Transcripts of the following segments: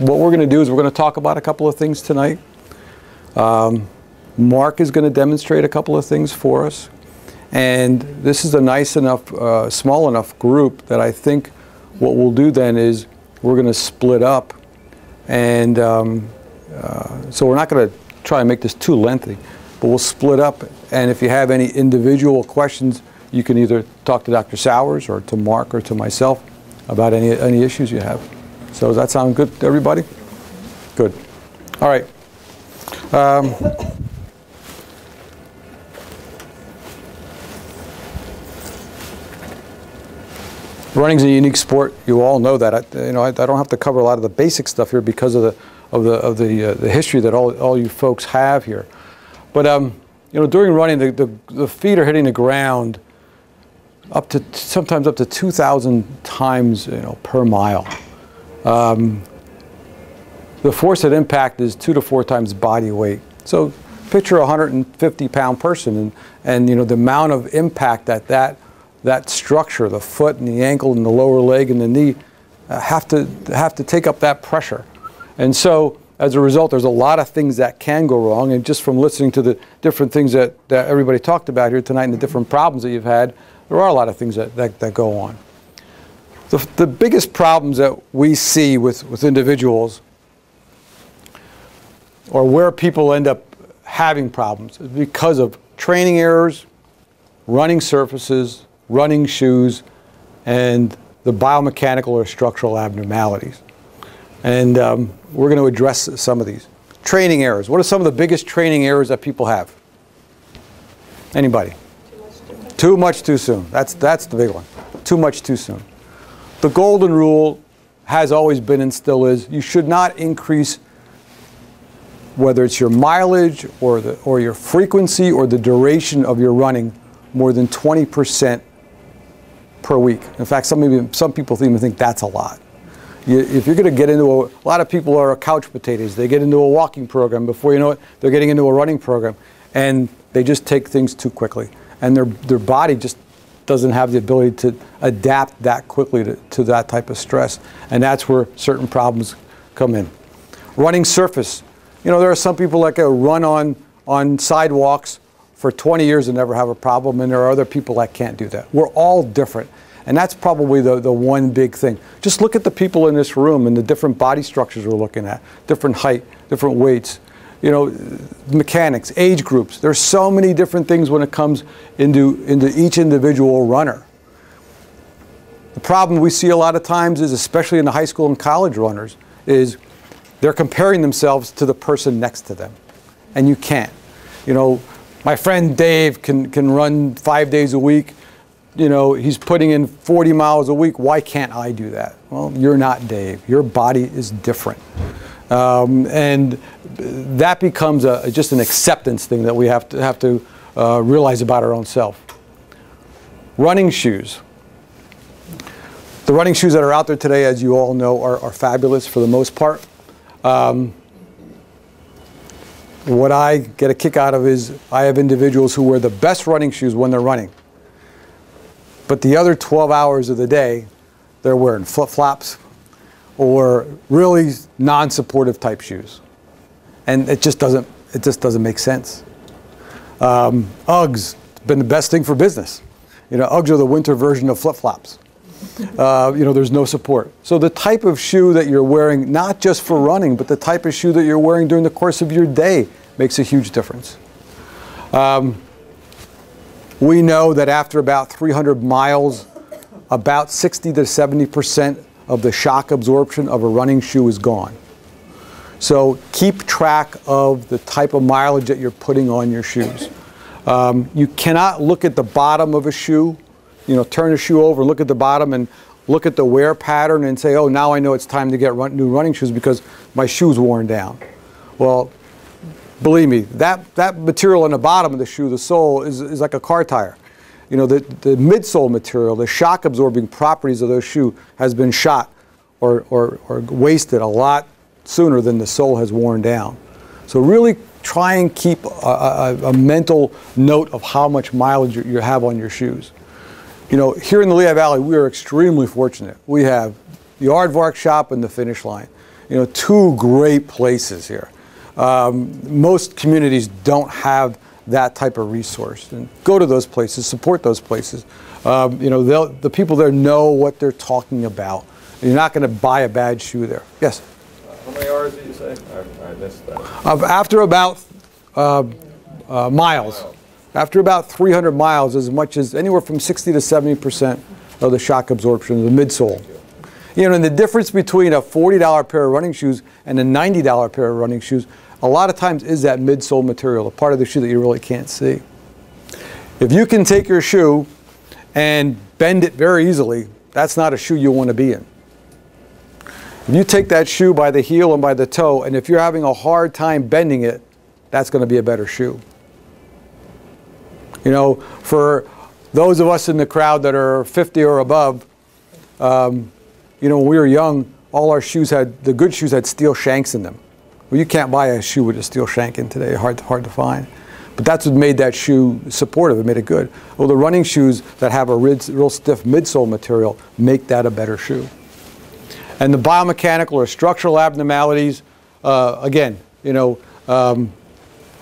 What we're going to do is we're going to talk about a couple of things tonight. Mark is going to demonstrate a couple of things for us. And this is a nice enough, small enough group that I think what we'll do then is we're going to split up. And so we're not going to try and make this too lengthy, but we'll split up. And if you have any individual questions, you can either talk to Dr. Sauers or to Mark or to myself about any issues you have. So does that sound good to everybody? Good. All right. Running's a unique sport. You all know that. I don't have to cover a lot of the basic stuff here because of the history that all you folks have here. But during running, the feet are hitting the ground sometimes up to 2,000 times per mile. The force at impact is 2 to 4 times body weight. So picture a 150-pound person, and the amount of impact that structure, the foot and the ankle and the lower leg and the knee, have to take up that pressure. And so as a result, there's a lot of things that can go wrong. And just from listening to the different things that everybody talked about here tonight and the different problems that you've had, there are a lot of things that go on. The biggest problems that we see with individuals, or where people end up having problems, is because of training errors, running surfaces, running shoes, and the biomechanical or structural abnormalities. And we're going to address some of these. Training errors. What are some of the biggest training errors that people have? Anybody? Too much too soon. That's the big one. Too much too soon. The golden rule has always been and still is, you should not increase, whether it's your mileage or your frequency or the duration of your running, more than 20% per week. In fact, some people even think that's a lot. If you're going to get into a lot of people are couch potatoes. They get into a walking program. Before you know it, they're getting into a running program. And they just take things too quickly. And their body just doesn't have the ability to adapt that quickly to that type of stress. And that's where certain problems come in. Running surface. There are some people that can run on sidewalks for 20 years and never have a problem, and there are other people that can't do that. We're all different. And that's probably the one big thing. Just look at the people in this room and the different body structures we're looking at, different height, different weights, mechanics, age groups. There's so many different things when it comes into each individual runner. The problem we see a lot of times is, especially in the high school and college runners, is they're comparing themselves to the person next to them. And you can't. My friend Dave can run 5 days a week. He's putting in 40 miles a week. Why can't I do that? Well, you're not Dave. Your body is different. And that becomes just an acceptance thing that we have to realize about our own self. Running shoes. The running shoes that are out there today, as you all know, are fabulous for the most part. What I get a kick out of is I have individuals who wear the best running shoes when they're running. But the other 12 hours of the day, they're wearing flip-flops or really non-supportive type shoes. And it just doesn't make sense. Uggs, been the best thing for business. Uggs are the winter version of flip-flops. There's no support. So the type of shoe that you're wearing, not just for running, but the type of shoe that you're wearing during the course of your day makes a huge difference. We know that after about 300 miles, about 60 to 70% of the shock absorption of a running shoe is gone. So keep track of the type of mileage that you're putting on your shoes. You cannot look at the bottom of a shoe, you know, turn a shoe over, look at the bottom and look at the wear pattern and say, oh, now I know it's time to get new running shoes because my shoe's worn down. Well, believe me, that material on the bottom of the shoe, the sole, is like a car tire. You know, the midsole material, the shock absorbing properties of those shoes has been shot or wasted a lot sooner than the sole has worn down. So really try and keep a mental note of how much mileage you have on your shoes. You know, here in the Lehigh Valley, we are extremely fortunate. We have the Aardvark shop and the Finish Line. You know, two great places here. Most communities don't have that type of resource. And go to those places, support those places. You know, the people there know what they're talking about. You're not going to buy a bad shoe there. Yes? How many hours did you say? I missed that. After about miles. After about 300 miles, as much as anywhere from 60 to 70% of the shock absorption of the midsole. You know, and the difference between a $40 pair of running shoes and a $90 pair of running shoes, a lot of times is that midsole material, the part of the shoe that you really can't see. If you can take your shoe and bend it very easily, that's not a shoe you want to be in. If you take that shoe by the heel and by the toe, and if you're having a hard time bending it, that's going to be a better shoe. You know, for those of us in the crowd that are 50 or above, you know, when we were young, all our shoes had, the good shoes had steel shanks in them. Well, you can't buy a shoe with a steel shank in today, hard to find. But that's what made that shoe supportive, it made it good. Well, the running shoes that have a real stiff midsole material make that a better shoe. And the biomechanical or structural abnormalities, again, you know,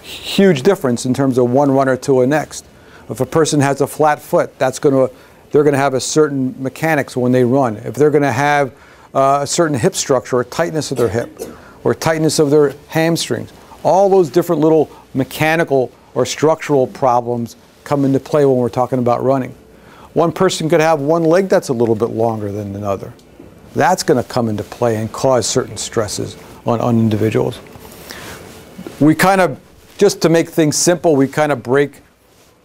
huge difference in terms of one runner to a next. If a person has a flat foot, they're going to have a certain mechanics when they run. If they're going to have a certain hip structure or tightness of their hip or tightness of their hamstrings, all those different little mechanical or structural problems come into play when we're talking about running. One person could have one leg that's a little bit longer than another. That's going to come into play and cause certain stresses on individuals. We kind of, just to make things simple, we kind of break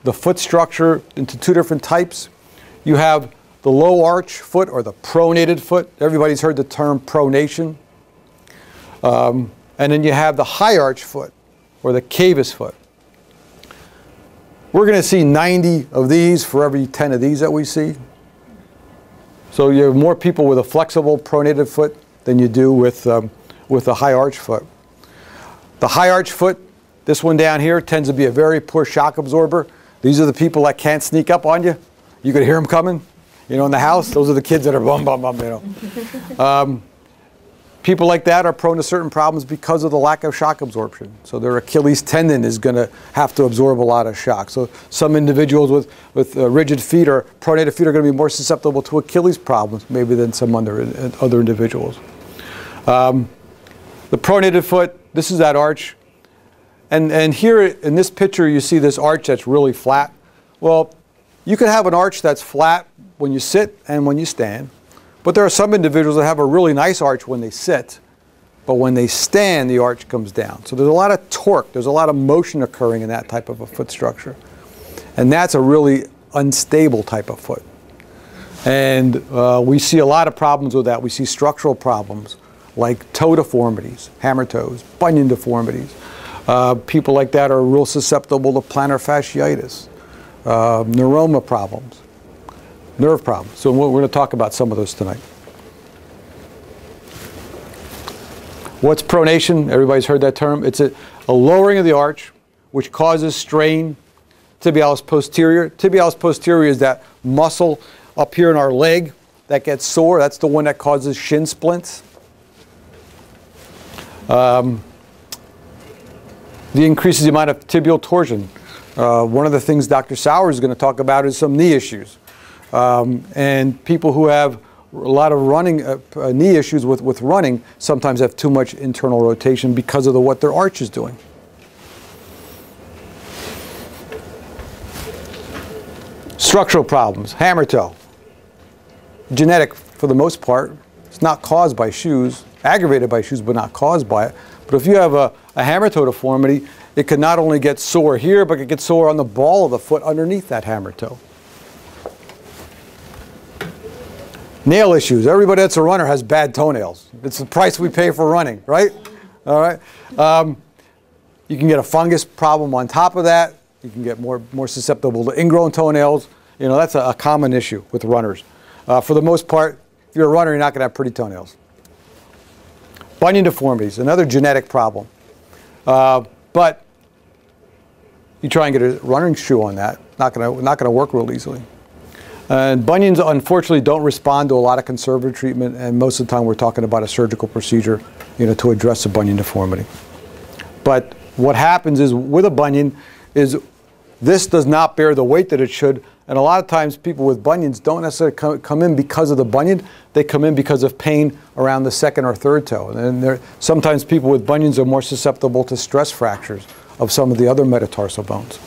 the foot structure into two different types. You have the low arch foot or the pronated foot. Everybody's heard the term pronation. And then you have the high arch foot or the cavus foot. We're going to see 90 of these for every 10 of these that we see. So you have more people with a flexible pronated foot than you do with a high arch foot. The high arch foot, this one down here, tends to be a very poor shock absorber. These are the people that can't sneak up on you. You could hear them coming, you know, in the house. Those are the kids that are bum, bum, bum, you know. People like that are prone to certain problems because of the lack of shock absorption. So their Achilles tendon is going to have to absorb a lot of shock. So some individuals with rigid feet or pronated feet are going to be more susceptible to Achilles problems maybe than some other individuals. The pronated foot, this is that arch. And here in this picture you see this arch that's really flat. Well, you can have an arch that's flat when you sit and when you stand. But there are some individuals that have a really nice arch when they sit, but when they stand, the arch comes down. So there's a lot of torque, there's a lot of motion occurring in that type of a foot structure. And that's a really unstable type of foot. And we see a lot of problems with that. We see structural problems like toe deformities, hammer toes, bunion deformities. People like that are real susceptible to plantar fasciitis, neuroma problems, nerve problems. So we're going to talk about some of those tonight. What's pronation? Everybody's heard that term. It's a lowering of the arch, which causes strain. Tibialis posterior. Tibialis posterior is that muscle up here in our leg that gets sore. That's the one that causes shin splints. The increases the amount of tibial torsion. One of the things Dr. Sauers is going to talk about is some knee issues. And people who have a lot of running knee issues with running sometimes have too much internal rotation because of what their arch is doing. Structural problems, hammer toe. Genetic for the most part. It's not caused by shoes, aggravated by shoes, but not caused by it. But if you have a hammer toe deformity, it can not only get sore here, but it gets sore on the ball of the foot underneath that hammer toe. Nail issues. Everybody that's a runner has bad toenails. It's the price we pay for running, right? All right. You can get a fungus problem on top of that. You can get more susceptible to ingrown toenails. You know, that's a common issue with runners. For the most part, if you're a runner, you're not going to have pretty toenails. Bunion deformities, another genetic problem. But you try and get a running shoe on that, not going to work real easily. And bunions, unfortunately, don't respond to a lot of conservative treatment, and most of the time we're talking about a surgical procedure, you know, to address a bunion deformity. But what happens is with a bunion is this does not bear the weight that it should, and a lot of times people with bunions don't necessarily come in because of the bunion. They come in because of pain around the second or third toe. And sometimes people with bunions are more susceptible to stress fractures of some of the other metatarsal bones.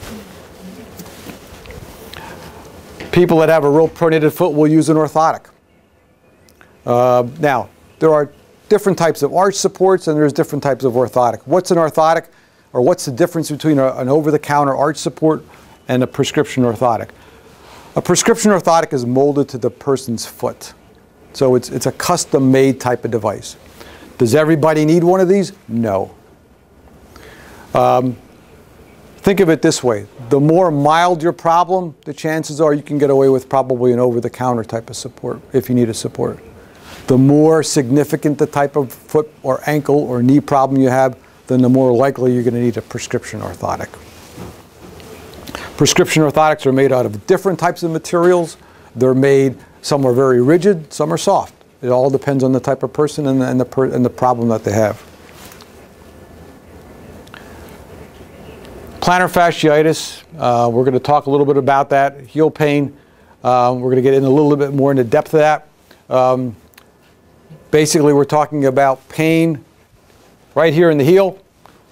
People that have a real pronated foot will use an orthotic. Now, there are different types of arch supports and there's different types of orthotic. What's an orthotic, or what's the difference between an over-the-counter arch support and a prescription orthotic? A prescription orthotic is molded to the person's foot. So it's a custom-made type of device. Does everybody need one of these? No. Think of it this way. The more mild your problem, the chances are you can get away with probably an over-the-counter type of support if you need a support. The more significant the type of foot or ankle or knee problem you have, then the more likely you're going to need a prescription orthotic. Prescription orthotics are made out of different types of materials. They're made, some are very rigid, some are soft. It all depends on the type of person and the problem that they have. Plantar fasciitis, we're going to talk a little bit about that. Heel pain, we're going to get in a little bit more into depth of that. Basically, we're talking about pain right here in the heel.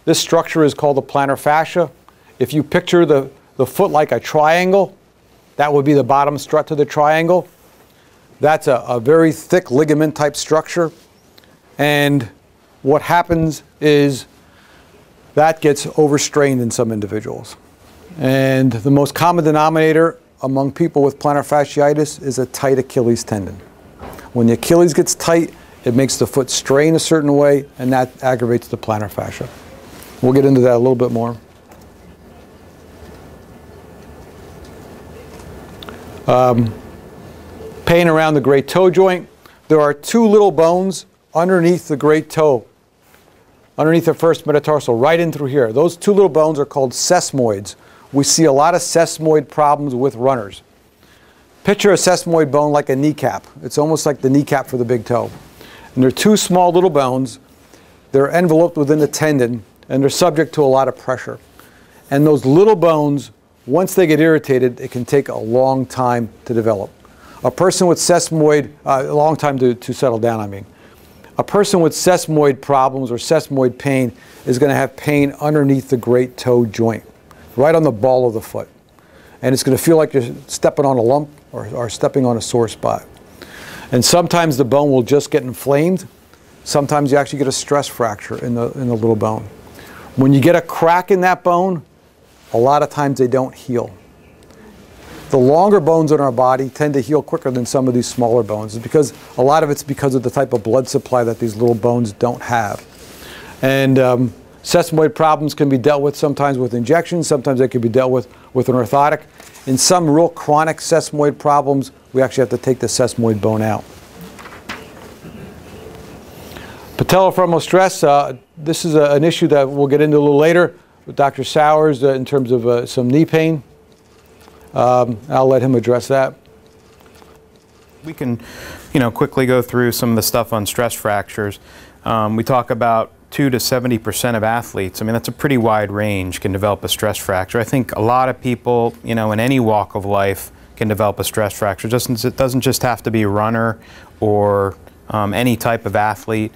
This structure is called the plantar fascia. If you picture the foot like a triangle, that would be the bottom strut to the triangle. That's a very thick ligament type structure. And what happens is that gets overstrained in some individuals. And the most common denominator among people with plantar fasciitis is a tight Achilles tendon. When the Achilles gets tight, it makes the foot strain a certain way, and that aggravates the plantar fascia. We'll get into that a little bit more. Pain around the great toe joint. There are two little bones underneath the great toe, underneath the first metatarsal, right in through here. Those two little bones are called sesamoids. We see a lot of sesamoid problems with runners. Picture a sesamoid bone like a kneecap. It's almost like the kneecap for the big toe. And they're two small little bones. They're enveloped within a tendon, and they're subject to a lot of pressure. And those little bones, once they get irritated, it can take a long time to develop. A person with sesamoid, a long time to settle down, I mean. A person with sesamoid problems or sesamoid pain is going to have pain underneath the great toe joint, right on the ball of the foot. And it's going to feel like you're stepping on a lump or stepping on a sore spot. And sometimes the bone will just get inflamed. Sometimes you actually get a stress fracture in the little bone. When you get a crack in that bone, a lot of times they don't heal. The longer bones in our body tend to heal quicker than some of these smaller bones. It's because a lot of it's because of the type of blood supply that these little bones don't have. And sesamoid problems can be dealt with sometimes with injections, sometimes they can be dealt with an orthotic. In some real chronic sesamoid problems, we actually have to take the sesamoid bone out. Patellofemoral stress, this is an issue that we'll get into a little later with Dr. Sauers in terms of some knee pain. I'll let him address that. We can, quickly go through some of the stuff on stress fractures. We talk about 2 to 70% of athletes. I mean, that's a pretty wide range, can develop a stress fracture. I think a lot of people, in any walk of life can develop a stress fracture. It doesn't just have to be a runner or any type of athlete.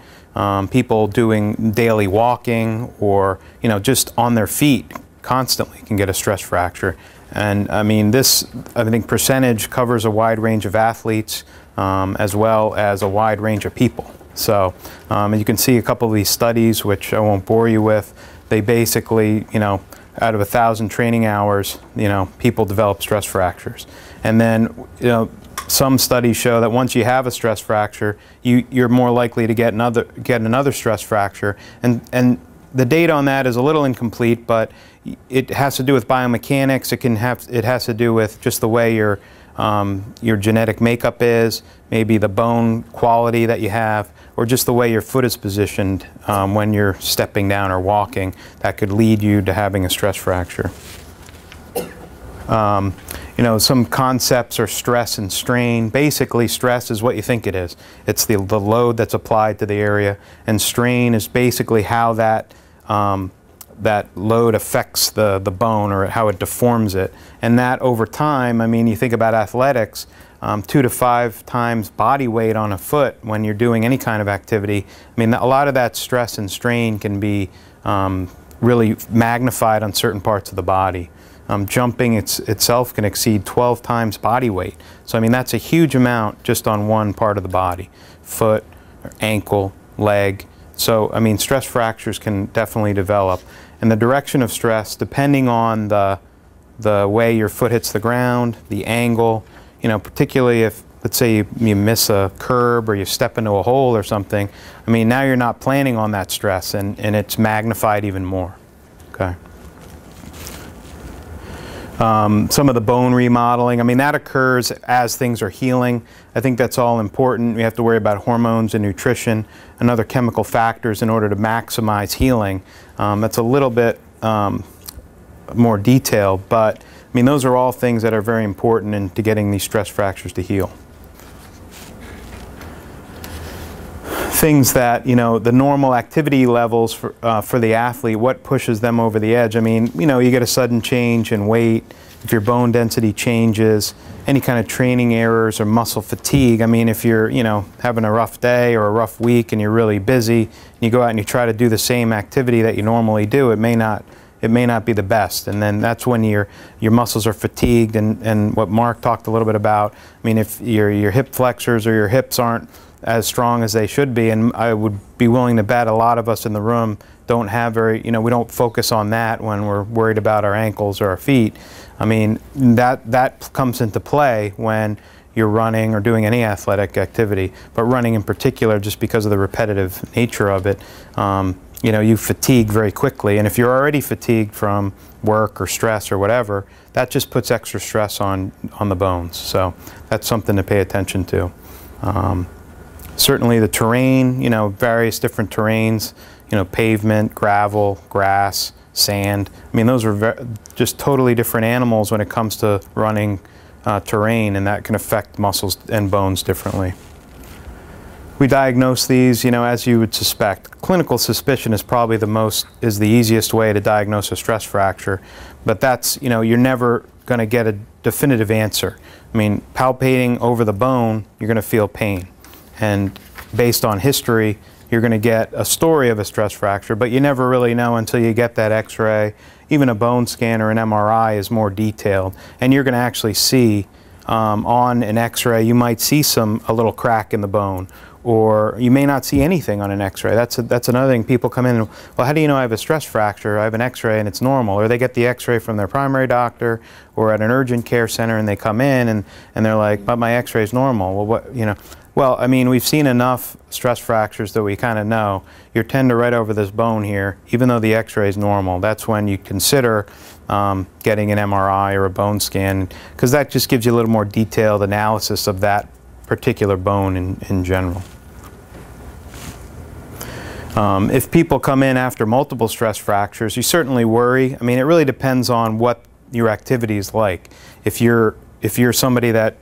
People doing daily walking or, just on their feet constantly can get a stress fracture. And I mean, I think percentage covers a wide range of athletes as well as a wide range of people. So you can see a couple of these studies, which I won't bore you with, they basically, you know, out of 1,000 training hours, you know, people develop stress fractures. And then, you know, some studies show that once you have a stress fracture, you're more likely to get another stress fracture. And the data on that is a little incomplete, but it has to do with biomechanics. It has to do with just the way your genetic makeup is, maybe the bone quality that you have, or just the way your foot is positioned when you're stepping down or walking. That could lead you to having a stress fracture. You know, some concepts are stress and strain. Basically, stress is what you think it is. It's the load that's applied to the area, and strain is basically how that that load affects the bone, or how it deforms it. And that over time, I mean, you think about athletics, 2 to 5 times body weight on a foot when you're doing any kind of activity. I mean, a lot of that stress and strain can be really magnified on certain parts of the body. Jumping itself can exceed 12 times body weight. So I mean, that's a huge amount just on one part of the body. Foot, or ankle, leg. So I mean, stress fractures can definitely develop. And the direction of stress, depending on the way your foot hits the ground, the angle, you know, particularly if, let's say you miss a curb or you step into a hole or something, I mean, now you're not planning on that stress, and it's magnified even more. Okay. Some of the bone remodeling, I mean, that occurs as things are healing. I think that's all important. We have to worry about hormones and nutrition and other chemical factors in order to maximize healing. That's a little bit more detailed, but I mean, those are all things that are very important into getting these stress fractures to heal. Things that, you know, the normal activity levels for the athlete, what pushes them over the edge. I mean, you know, you get a sudden change in weight, if your bone density changes, any kind of training errors or muscle fatigue. I mean, if you're, you know, having a rough day or a rough week and you're really busy, and you go out and you try to do the same activity that you normally do, it may not be the best. And then that's when your muscles are fatigued, and what Mark talked a little bit about. I mean, if your hip flexors or your hips aren't as strong as they should be, and I would be willing to bet a lot of us in the room don't have very, you know, we don't focus on that when we're worried about our ankles or our feet. I mean, that comes into play when you're running or doing any athletic activity, but running in particular, just because of the repetitive nature of it, you know, you fatigue very quickly. And if you're already fatigued from work or stress or whatever, that just puts extra stress on the bones. So that's something to pay attention to. Certainly the terrain, you know, various different terrains, you know, pavement, gravel, grass, sand. I mean, those are just totally different animals when it comes to running terrain, and that can affect muscles and bones differently. We diagnose these, you know, as you would suspect. Clinical suspicion is probably the easiest way to diagnose a stress fracture, but that's, you know, you're never going to get a definitive answer. I mean, palpating over the bone, you're going to feel pain. And based on history, you're going to get a story of a stress fracture, but you never really know until you get that x-ray. Even a bone scan or an MRI is more detailed, and you're going to actually see on an x-ray, you might see a little crack in the bone, or you may not see anything on an x-ray. That's another thing. People come in and, well, how do you know I have a stress fracture? I have an x-ray and it's normal. Or they get the x-ray from their primary doctor or at an urgent care center, and they come in and they're like, but my x-ray is normal. Well, what, you know? Well, I mean, we've seen enough stress fractures that we kind of know you're tender right over this bone here, even though the x-ray is normal. That's when you consider getting an MRI or a bone scan, because that just gives you a little more detailed analysis of that particular bone in general. If people come in after multiple stress fractures, you certainly worry. I mean, it really depends on what your activity is like. If you're somebody that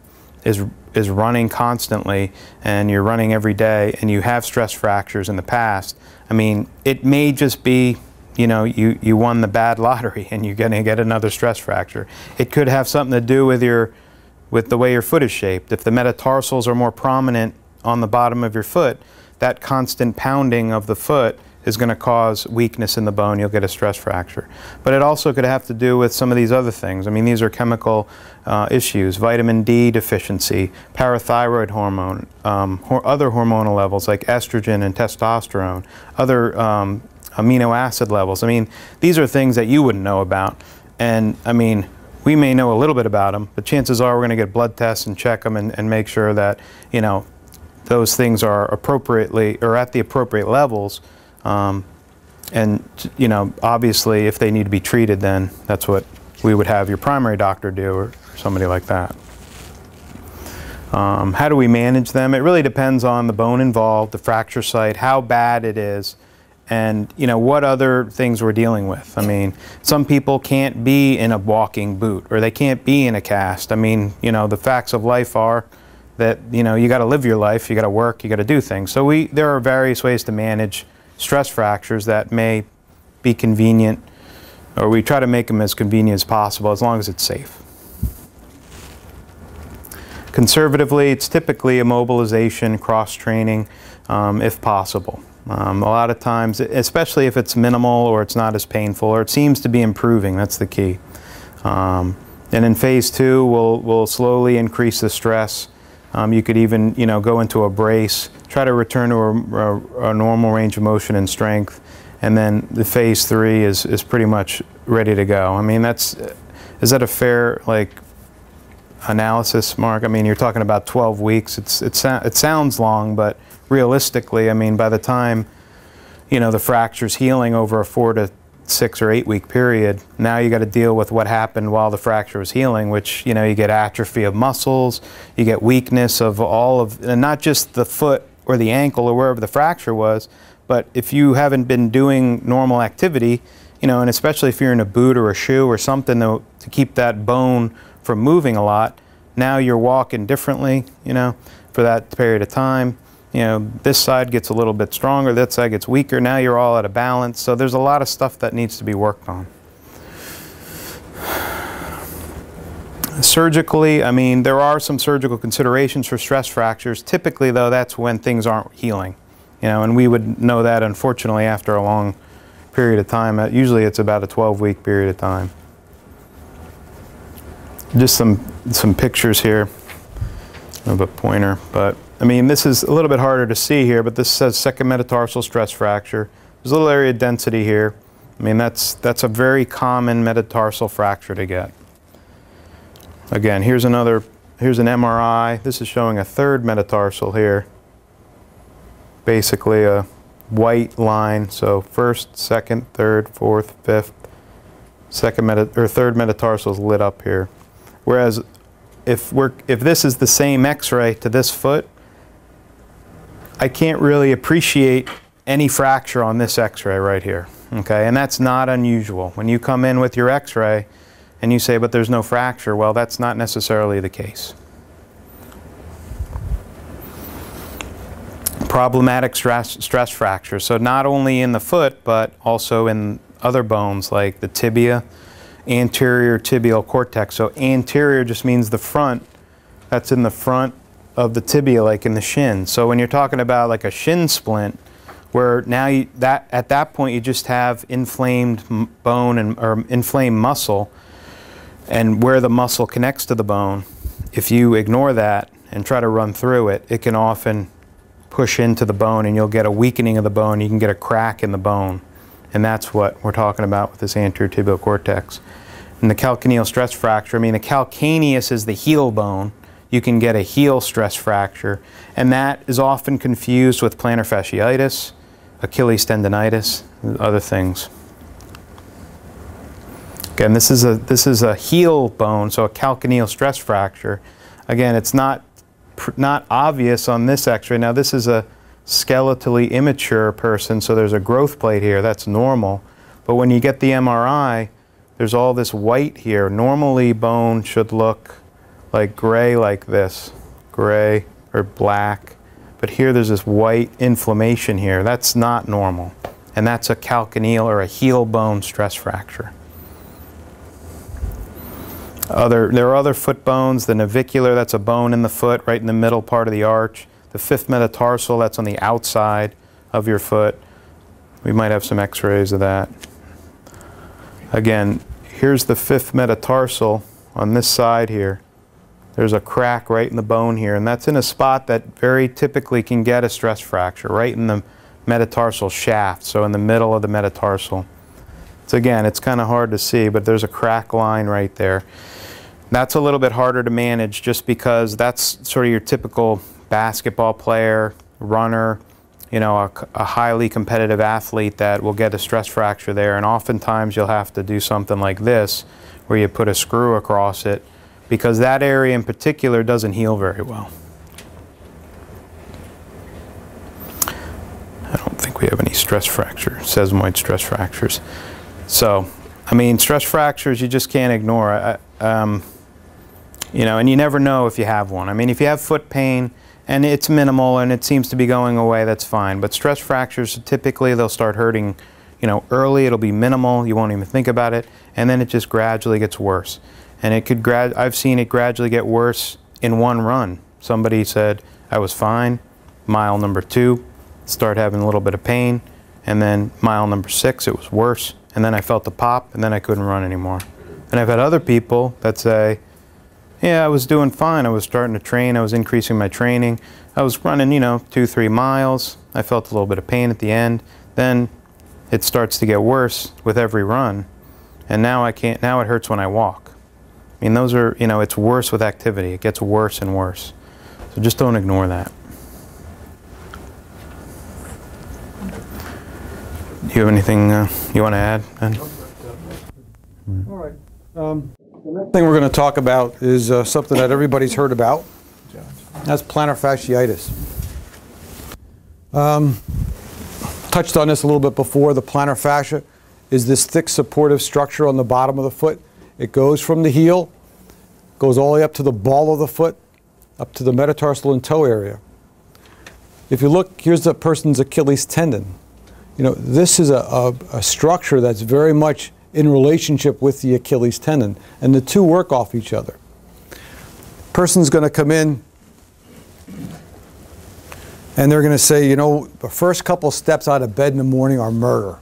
is running constantly and you're running every day and you have stress fractures in the past, I mean, it may just be, you know, you won the bad lottery and you're going to get another stress fracture. It could have something to do with the way your foot is shaped. If the metatarsals are more prominent on the bottom of your foot, that constant pounding of the foot is going to cause weakness in the bone. You'll get a stress fracture. But it also could have to do with some of these other things. I mean, these are chemical issues: vitamin D deficiency, parathyroid hormone, other hormonal levels like estrogen and testosterone, other amino acid levels. I mean, these are things that you wouldn't know about. And I mean, we may know a little bit about them, but chances are we're going to get blood tests and check them and make sure that, you know, those things are appropriately or at the appropriate levels. And, you know, obviously if they need to be treated, then that's what we would have your primary doctor do, or somebody like that. How do we manage them? It really depends on the bone involved, the fracture site, how bad it is, and, you know, what other things we're dealing with. I mean, some people can't be in a walking boot, or they can't be in a cast. I mean, you know, the facts of life are that, you know, you got to live your life, you got to work, you got to do things. So there are various ways to manage stress fractures that may be convenient, or we try to make them as convenient as possible, as long as it's safe. Conservatively, it's typically immobilization, cross-training, if possible. A lot of times, especially if it's minimal or it's not as painful, or it seems to be improving, that's the key. And in phase 2, we'll slowly increase the stress. You could even, you know, go into a brace, try to return to a normal range of motion and strength, and then the phase 3 is pretty much ready to go. I mean, is that a fair, like, analysis, Mark? I mean, you're talking about 12 weeks. It sounds long, but realistically, I mean, by the time, you know, the fracture's healing over a 4 to 6 or 8 week period, now you got to deal with what happened while the fracture was healing, which, you know, you get atrophy of muscles, you get weakness of and not just the foot or the ankle or wherever the fracture was, but if you haven't been doing normal activity, you know, and especially if you're in a boot or a shoe or something to keep that bone from moving a lot, now you're walking differently, you know, for that period of time. You know, this side gets a little bit stronger, that side gets weaker, now you're all out of balance. So there's a lot of stuff that needs to be worked on. Surgically, I mean, there are some surgical considerations for stress fractures. Typically, though, that's when things aren't healing, you know, and we would know that, unfortunately, after a long period of time. Usually it's about a 12-week period of time. Just some pictures here of a pointer, but I mean, this is a little bit harder to see here, but this says second metatarsal stress fracture. There's a little area of density here. I mean, that's a very common metatarsal fracture to get. Again, here's an MRI. This is showing a third metatarsal here. Basically a white line, so first, second, third, fourth, fifth, third metatarsal is lit up here. Whereas if this is the same X-ray to this foot, I can't really appreciate any fracture on this X-ray right here, okay? And that's not unusual. When you come in with your X-ray and you say, but there's no fracture, well, that's not necessarily the case. Problematic stress fracture. So not only in the foot, but also in other bones like the tibia, anterior tibial cortex. So anterior just means the front. That's in the front of the tibia, like in the shin. So when you're talking about like a shin splint, where now at that point you just have inflamed bone or inflamed muscle, and where the muscle connects to the bone, if you ignore that and try to run through it, it can often push into the bone and you'll get a weakening of the bone. You can get a crack in the bone, and that's what we're talking about with this anterior tibial cortex. And the calcaneal stress fracture, I mean, the calcaneus is the heel bone. You can get a heel stress fracture, and that is often confused with plantar fasciitis, Achilles tendonitis, and other things. Again, this is a heel bone, so a calcaneal stress fracture. Again, it's not obvious on this X-ray. Now, this is a skeletally immature person, so there's a growth plate here. That's normal. But when you get the MRI, there's all this white here. Normally, bone should look like gray, like this, gray or black. But here there's this white inflammation here. That's not normal. And that's a calcaneal or a heel bone stress fracture. There are other foot bones. The navicular, that's a bone in the foot, right in the middle part of the arch. The fifth metatarsal, that's on the outside of your foot. We might have some X-rays of that. Again, here's the fifth metatarsal on this side here. There's a crack right in the bone here, and that's in a spot that very typically can get a stress fracture, right in the metatarsal shaft, so in the middle of the metatarsal. So again, it's kind of hard to see, but there's a crack line right there. That's a little bit harder to manage just because that's sort of your typical basketball player, runner, you know, a highly competitive athlete that will get a stress fracture there, and oftentimes you'll have to do something like this where you put a screw across it because that area in particular doesn't heal very well. I don't think we have any stress fracture, sesamoid stress fractures. So, I mean, stress fractures you just can't ignore. You know, and you never know if you have one. I mean, if you have foot pain and it's minimal and it seems to be going away, that's fine. But stress fractures, typically they'll start hurting, you know, early. It'll be minimal. You won't even think about it. And then it just gradually gets worse. And it could I've seen it gradually get worse in one run. Somebody said, I was fine. Mile number 2, start having a little bit of pain. And then mile number 6, it was worse. And then I felt the pop, and then I couldn't run anymore. And I've had other people that say, yeah, I was doing fine. I was starting to train. I was increasing my training. I was running, you know, 2-3 miles. I felt a little bit of pain at the end. Then it starts to get worse with every run. And now I can't, now it hurts when I walk. I mean, those are, you know, it's worse with activity. It gets worse and worse. So just don't ignore that. Do you have anything you want to add, Ben? All right. The next thing we're going to talk about is something that everybody's heard about. That's plantar fasciitis. Touched on this a little bit before. The plantar fascia is this thick supportive structure on the bottom of the foot. It goes from the heel, goes all the way up to the ball of the foot, up to the metatarsal and toe area. If you look, here's the person's Achilles tendon. You know, this is a structure that's very much in relationship with the Achilles tendon, and the two work off each other. Person's going to come in and they're going to say, you know, the first couple steps out of bed in the morning are murder.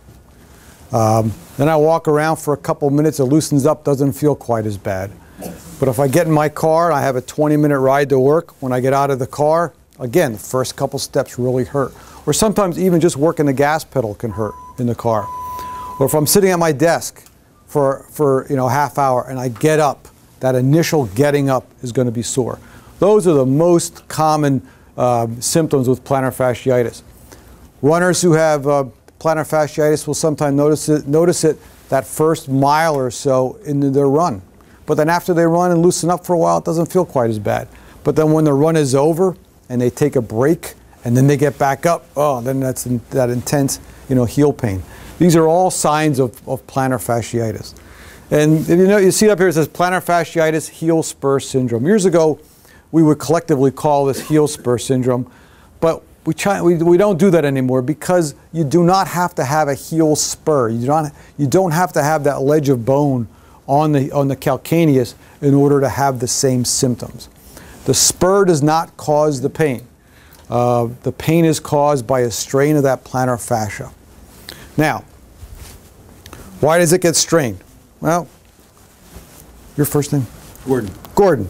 Then I walk around for a couple minutes, it loosens up, doesn't feel quite as bad. But if I get in my car and I have a 20-minute ride to work, when I get out of the car, again, the first couple steps really hurt. Or sometimes even just working the gas pedal can hurt in the car. Or if I'm sitting at my desk for you know, half hour and I get up, that initial getting up is going to be sore. Those are the most common symptoms with plantar fasciitis. Runners who have plantar fasciitis will sometimes notice it that first mile or so into their run. But then after they run and loosen up for a while, it doesn't feel quite as bad. But then when the run is over and they take a break and then they get back up, oh, then that's that intense, you know, heel pain. These are all signs of plantar fasciitis. And if you know, you see up here it says plantar fasciitis heel spur syndrome. Years ago, we would collectively call this heel spur syndrome, but we don't do that anymore because you do not have to have a heel spur. You don't have to have that ledge of bone on the calcaneus in order to have the same symptoms. The spur does not cause the pain. The pain is caused by a strain of that plantar fascia. Now, why does it get strained? Well, your first name? Gordon. Gordon.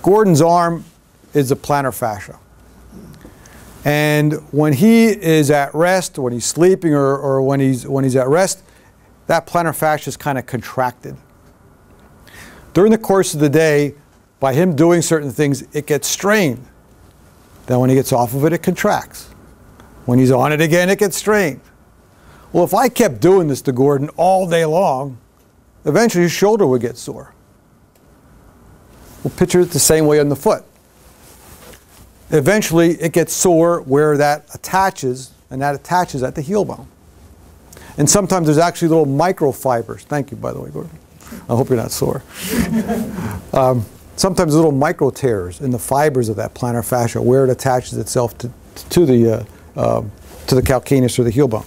Gordon's arm is the plantar fascia. And when he is at rest, when he's sleeping or when he's at rest, that plantar fascia is kind of contracted. During the course of the day, by him doing certain things, it gets strained. Then when he gets off of it, it contracts. When he's on it again, it gets strained. Well, if I kept doing this to Gordon all day long, eventually his shoulder would get sore. We'll picture it the same way on the foot. Eventually, it gets sore where that attaches, and that attaches at the heel bone. And sometimes there's actually little microfibers. Thank you, by the way, Gordon. I hope you're not sore. Sometimes little micro tears in the fibers of that plantar fascia where it attaches itself to the calcaneus or the heel bone.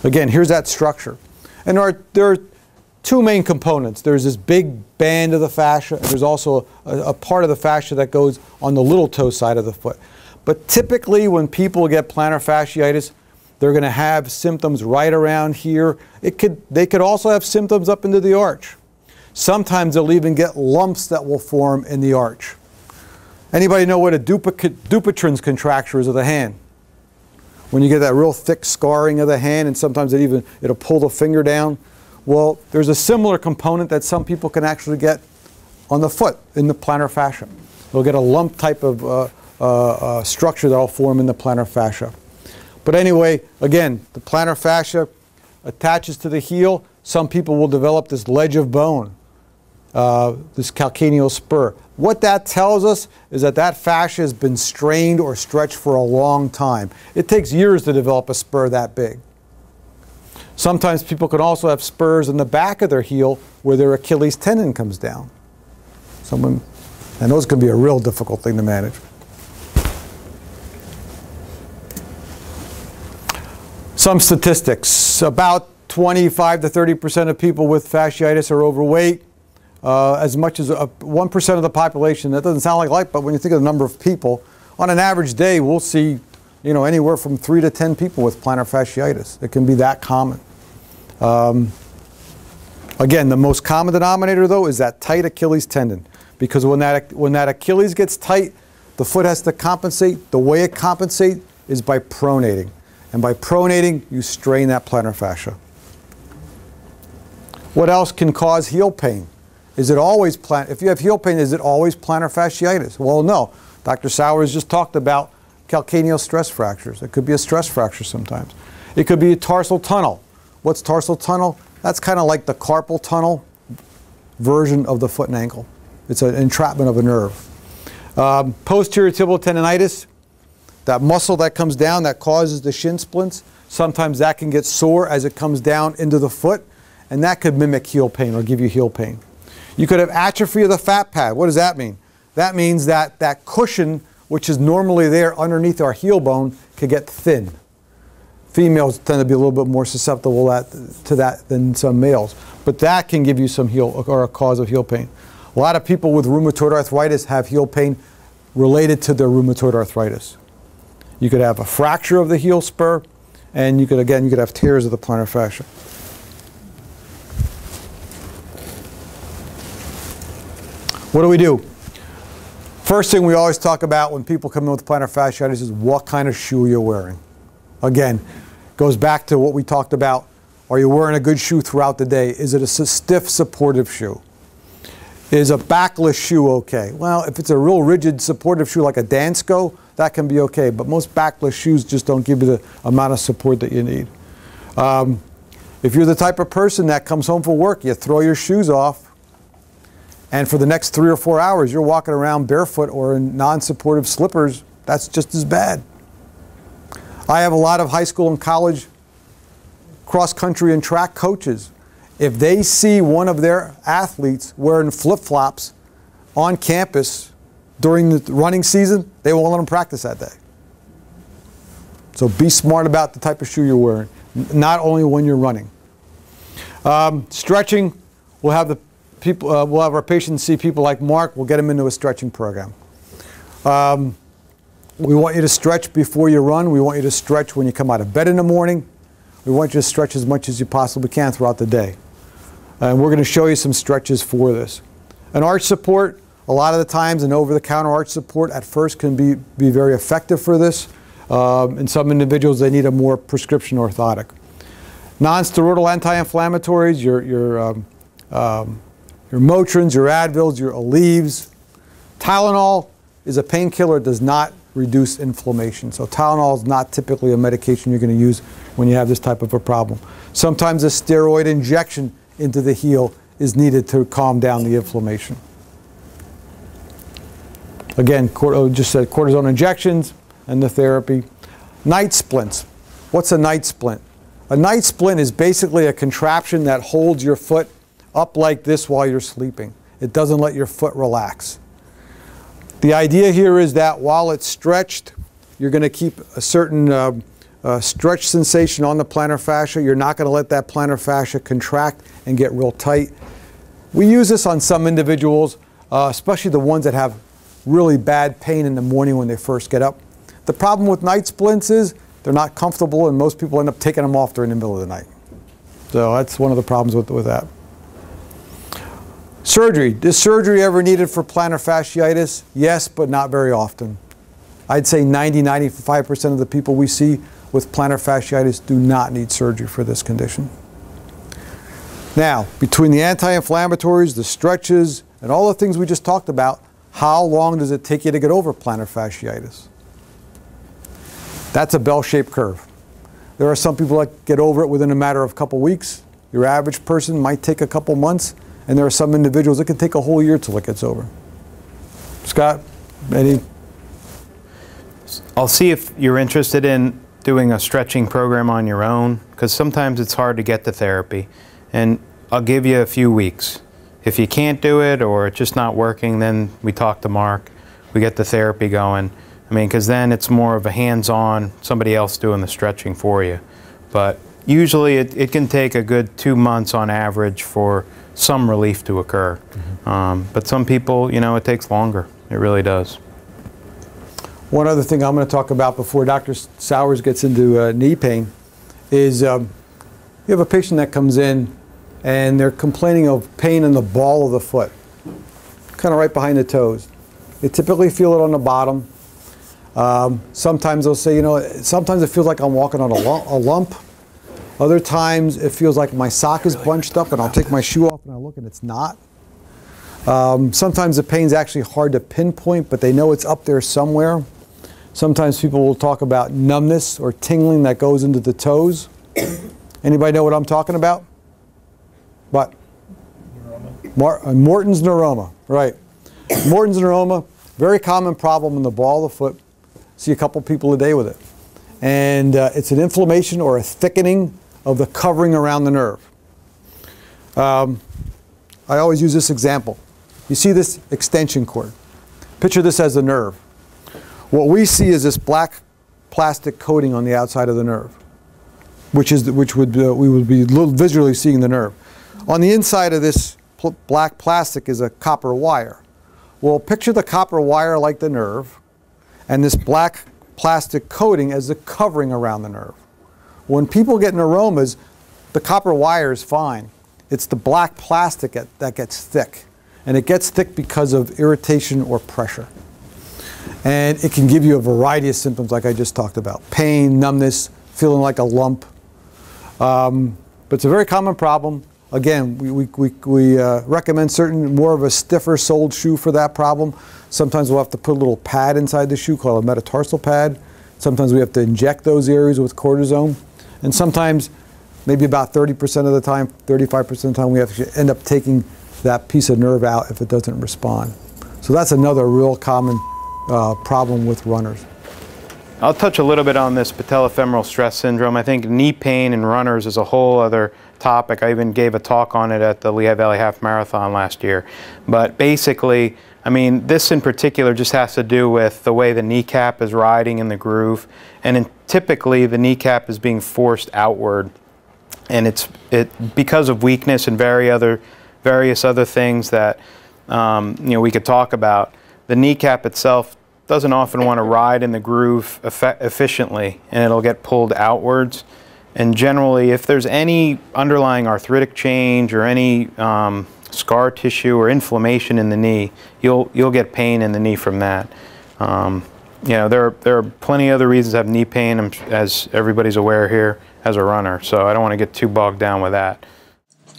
Again, here's that structure. And there are two main components. There's this big band of the fascia, and there's also a part of the fascia that goes on the little toe side of the foot. But typically when people get plantar fasciitis, they're going to have symptoms right around here. They could also have symptoms up into the arch. Sometimes they'll even get lumps that will form in the arch. Anybody know what a Dupuytren's contracture is of the hand? when you get that real thick scarring of the hand, and sometimes it'll pull the finger down. Well, there's a similar component that some people can actually get on the foot in the plantar fascia. They'll get a lump type of structure that will form in the plantar fascia. But anyway, again, the plantar fascia attaches to the heel. Some people will develop this ledge of bone, this calcaneal spur. What that tells us is that that fascia has been strained or stretched for a long time. It takes years to develop a spur that big. Sometimes people can also have spurs in the back of their heel where their Achilles tendon comes down. And those can be a real difficult thing to manage. Some statistics. About 25 to 30% of people with fasciitis are overweight. As much as 1% of the population. That doesn't sound like a lot, but when you think of the number of people, on an average day, we'll see, anywhere from 3 to 10 people with plantar fasciitis. It can be that common. Again, the most common denominator, though, is that tight Achilles tendon, because when that Achilles gets tight, the foot has to compensate. The way it compensates is by pronating, and by pronating, you strain that plantar fascia. What else can cause heel pain? Is it always if you have heel pain, is it always plantar fasciitis? Well, no. Dr. Sauers just talked about calcaneal stress fractures. It could be a stress fracture sometimes. It could be a tarsal tunnel. What's tarsal tunnel? That's kind of like the carpal tunnel version of the foot and ankle. It's an entrapment of a nerve. Posterior tibial tendonitis, that muscle that comes down that causes the shin splints, sometimes that can get sore as it comes down into the foot, and that could mimic heel pain or give you heel pain. You could have atrophy of the fat pad. What does that mean? That means that that cushion, which is normally there underneath our heel bone, could get thin. Females tend to be a little bit more susceptible to that than some males. But that can give you some heel or a cause of heel pain. A lot of people with rheumatoid arthritis have heel pain related to their rheumatoid arthritis. You could have a fracture of the heel spur, and you could have tears of the plantar fascia. What do we do? First thing we always talk about when people come in with plantar fasciitis is what kind of shoe you're wearing. Again, goes back to what we talked about. Are you wearing a good shoe throughout the day? Is it a stiff, supportive shoe? Is a backless shoe okay? Well, if it's a real rigid, supportive shoe like a Dansko, that can be okay. But most backless shoes just don't give you the amount of support that you need. If you're the type of person that comes home from work, you throw your shoes off, and for the next 3 or 4 hours, you're walking around barefoot or in non-supportive slippers, that's just as bad. I have a lot of high school and college cross-country and track coaches. If they see one of their athletes wearing flip-flops on campus during the running season, they won't let them practice that day. So be smart about the type of shoe you're wearing, not only when you're running. Stretching, we'll have our patients see people like Mark. We'll get them into a stretching program. We want you to stretch before you run. We want you to stretch when you come out of bed in the morning. We want you to stretch as much as you possibly can throughout the day. And we're going to show you some stretches for this. An arch support, a lot of the times an over-the-counter arch support at first can be very effective for this. In some individuals, they need a more prescription orthotic. Non-steroidal anti-inflammatories, your Motrins, your Advils, your Aleve. Tylenol is a painkiller. It does not reduce inflammation. So Tylenol is not typically a medication you're going to use when you have this type of a problem. Sometimes a steroid injection into the heel is needed to calm down the inflammation. Again, just said cortisone injections and the therapy. Night splints. What's a night splint? A night splint is basically a contraption that holds your foot up like this while you're sleeping. It doesn't let your foot relax. The idea here is that while it's stretched, you're going to keep a certain stretch sensation on the plantar fascia. You're not going to let that plantar fascia contract and get real tight. We use this on some individuals, especially the ones that have really bad pain in the morning when they first get up. The problem with night splints is they're not comfortable, and most people end up taking them off during the middle of the night. So that's one of the problems with that. Surgery. Is surgery ever needed for plantar fasciitis? Yes, but not very often. I'd say 90–95% of the people we see with plantar fasciitis do not need surgery for this condition. Now, between the anti-inflammatories, the stretches, and all the things we just talked about, how long does it take you to get over plantar fasciitis? That's a bell-shaped curve. There are some people that get over it within a matter of a couple weeks. Your average person might take a couple months, and there are some individuals that can take a whole year till it gets over. Scott, any? I'll see if you're interested in doing a stretching program on your own, because sometimes it's hard to get the therapy. And I'll give you a few weeks. If you can't do it or it's just not working, then we talk to Mark, we get the therapy going. I mean, because then it's more of a hands-on, somebody else doing the stretching for you. But usually it can take a good 2 months on average for some relief to occur. But some people, you know, it takes longer. It really does. One other thing I'm going to talk about before Dr. Sauers gets into knee pain is you have a patient that comes in and they're complaining of pain in the ball of the foot, kind of right behind the toes. They typically feel it on the bottom. Sometimes they'll say, you know, sometimes it feels like I'm walking on a lump. Other times it feels like my sock is bunched up and I'll take my shoe off and I look and it's not. Sometimes the pain's actually hard to pinpoint, but they know it's up there somewhere. Sometimes people will talk about numbness or tingling that goes into the toes. Anybody know what I'm talking about? What? Morton's neuroma, right. Morton's neuroma, very common problem in the ball of the foot. See a couple people a day with it. And it's an inflammation or a thickening of the covering around the nerve. I always use this example. You see this extension cord. Picture this as a nerve. What we see is this black plastic coating on the outside of the nerve, we would be visually seeing the nerve. On the inside of this black plastic is a copper wire. Well, picture the copper wire like the nerve, and this black plastic coating as the covering around the nerve. When people get neuromas, the copper wire is fine. It's the black plastic that gets thick. And it gets thick because of irritation or pressure. And it can give you a variety of symptoms like I just talked about. Pain, numbness, feeling like a lump. But it's a very common problem. Again, we recommend more of a stiffer soled shoe for that problem. Sometimes we'll have to put a little pad inside the shoe called a metatarsal pad. Sometimes we have to inject those areas with cortisone. And sometimes, maybe about 30% of the time, 35% of the time, we have to end up taking that piece of nerve out if it doesn't respond. So that's another real common problem with runners. I'll touch a little bit on this patellofemoral stress syndrome. I think knee pain in runners is a whole other topic. I even gave a talk on it at the Lehigh Valley Half Marathon last year. But basically, I mean, this in particular just has to do with the way the kneecap is riding in the groove. And typically, the kneecap is being forced outward. And because of weakness and various other things that we could talk about, the kneecap itself doesn't often want to ride in the groove efficiently, and it'll get pulled outwards. And generally, if there's any underlying arthritic change or any scar tissue or inflammation in the knee, you'll get pain in the knee from that. There are plenty of other reasons to have knee pain, as everybody's aware here, as a runner. So I don't want to get too bogged down with that.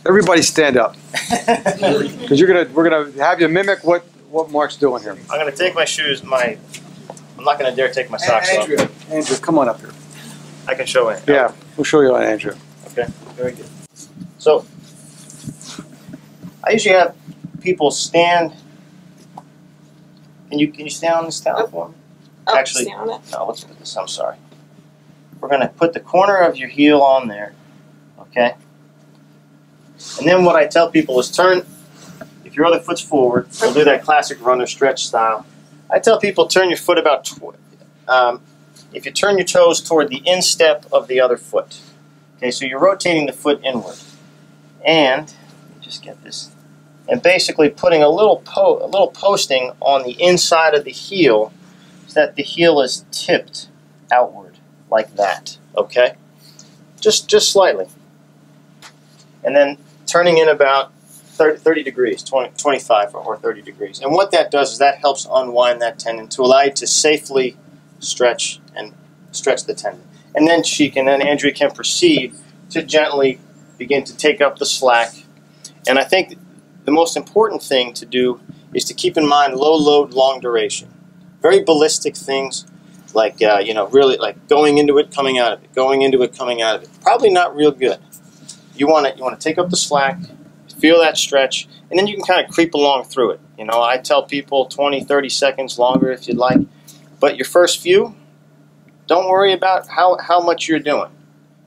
Everybody stand up, because we're gonna have you mimic what Mark's doing here. I'm gonna take my shoes. I'm not gonna dare take my socks off. Andrew, come on up here. I can show it. Yeah, we'll show you on Andrew. Okay, very good. So I usually have people stand. Can you stand on this towel for me? Oh, Actually, stand on it. no. Let's put this. I'm sorry. We're gonna put the corner of your heel on there. Okay. And then what I tell people is turn. If your other foot's forward, we'll do that classic runner stretch style. I tell people turn your foot about, if you turn your toes toward the instep of the other foot. Okay, so you're rotating the foot inward. And, let me just get this, and basically putting a little posting on the inside of the heel so that the heel is tipped outward like that, okay? Just slightly. And then turning in about 30 degrees, 25 or 30 degrees. And what that does is that helps unwind that tendon to allow you to safely stretch the tendon. and then Andrea can proceed to gently begin to take up the slack. And I think the most important thing to do is to keep in mind low load, long duration. Very ballistic things like, really like going into it, coming out of it, going into it, coming out of it. Probably not real good. You want to take up the slack, feel that stretch, and then you can kind of creep along through it. You know, I tell people 20, 30 seconds longer if you'd like. But your first few, don't worry about how much you're doing.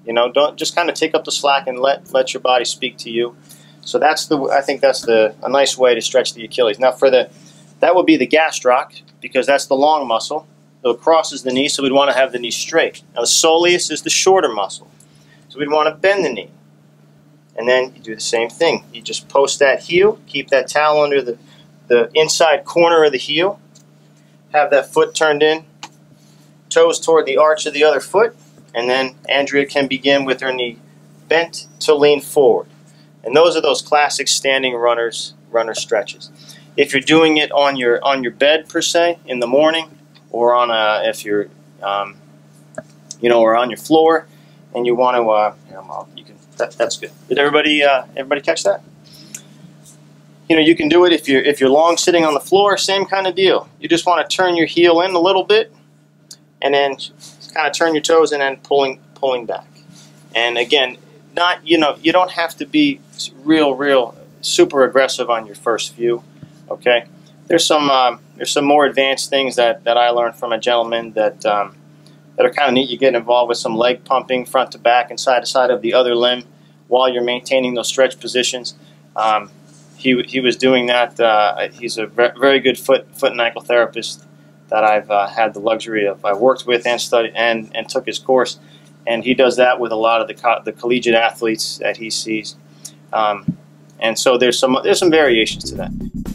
You know, don't just kind of take up the slack and let your body speak to you. So I think that's a nice way to stretch the Achilles. Now that would be the gastroc, because that's the long muscle. It crosses the knee, so we'd want to have the knee straight. Now the soleus is the shorter muscle, so we'd want to bend the knee. And then you do the same thing. You just post that heel, keep that towel under the inside corner of the heel, have that foot turned in, toes toward the arch of the other foot, and then Andrea can begin with her knee bent to lean forward. And those are those classic standing runner stretches. If you're doing it on your bed per se in the morning, or if you're or on your floor, and you want to that's good. Did everybody catch that? You know, you can do it if you're long sitting on the floor. Same kind of deal. You just want to turn your heel in a little bit, and then kind of turn your toes, and then pulling back. And again, you don't have to be real super aggressive on your first few. Okay, there's some more advanced things that I learned from a gentleman that are kind of neat. You get involved with some leg pumping front to back and side to side of the other limb while you're maintaining those stretch positions. He was doing that. He's a very good foot and ankle therapist that I've had the luxury of. I worked with and studied and took his course, and he does that with a lot of the collegiate athletes that he sees. And so there's some variations to that.